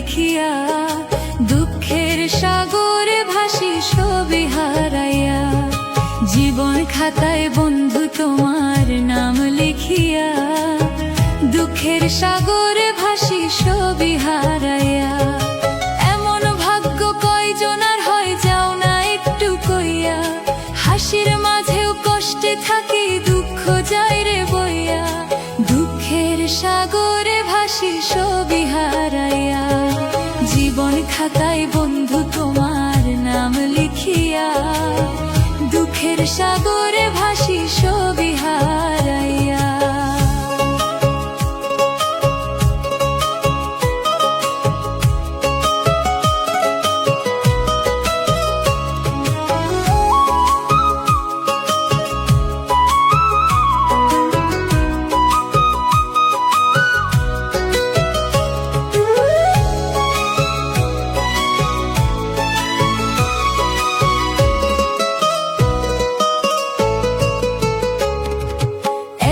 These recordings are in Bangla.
লিখিয়া, দুঃখের সাগরে ভাসি ছবি হারাইয়া। জীবন খাতায় বন্ধু তোমার নাম লিখিয়া, দুঃখের সাগরে ভাসি ছবি হারাইয়া। এমন ভাগ্য কয়জনার হয়, যাও না একটু কইয়া। হাসির মাঝেও কষ্টে থাকি, দুঃখ যায় রে বইয়া। দুঃখের সাগরে ভাসি ছবি হারাইয়া। জীবন খাতায় বন্ধু তোমার নাম লিখিয়া, দুঃখের সাগরে ভাসি ছবি হারাইয়া।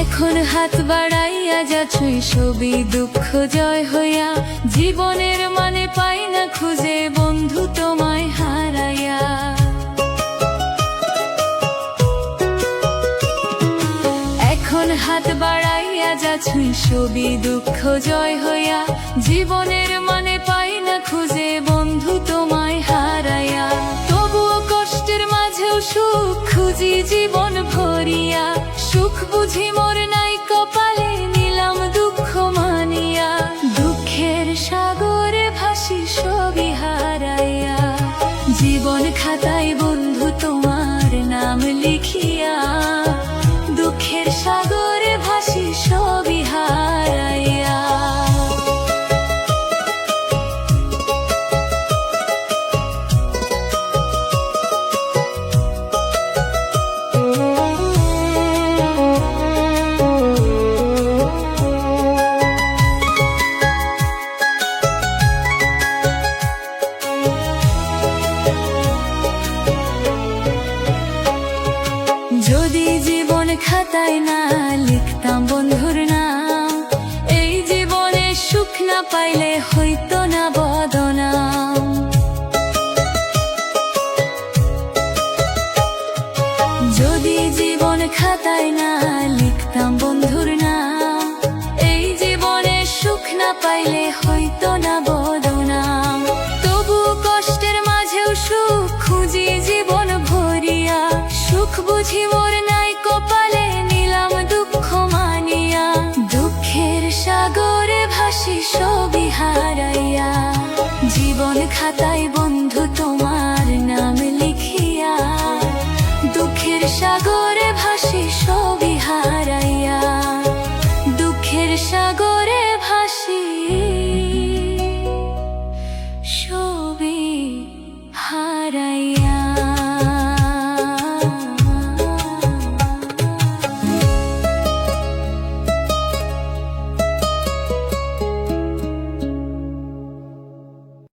এখন হাত বাড়াইয়া যাচ্ছই ছবি দুঃখ জয় হইয়া। জীবনের মানে পাই না খুঁজে বন্ধু তোমায় হারাইয়া। এখন হাত বাড়াইয়া যাচ্ছই ছবি দুঃখ জয় হইয়া। জীবনের মানে পাই না খুঁজে বন্ধু তোমায় হারাইয়া। তবুও কষ্টের মাঝেও সুখ খুঁজি জীবন ভরিয়া। সুখ বুঝি মোর নাই কপালে, নিলাম দুঃখ মানিয়া। দুঃখের সাগরে ভাসি ছবি হারাইয়া। জীবন খাতায় বন্ধু তোমার নাম লিখিয়া, দুঃখের সাগরে ভাসি ছবি হারাইয়া। যদি জীবন খাতায় না লিখতাম বন্ধুর নাম, এই জীবনে সুখ না পাইলে হইতো না বদনাম। যদি জীবন খাতায় না লিখতাম বন্ধুর নাম, এই জীবনে সুখ না পাইলে হইতো না বদনাম। তবু কষ্টের মাঝেও সুখ খুঁজি জীবন ভরিয়া। সুখ বুঝি মোর নাই কপালে, নিলাম দুঃখ মানিয়া। দুঃখের সাগরে ভাসি ছবি হারাইয়া। জীবন খাতায় বন্ধু তোমার নাম লিখিয়া, দুঃখের সাগরে ভাসি ছবি হারাইয়া। দুঃখের সাগরে ভাসি ছবি হারাইয়া।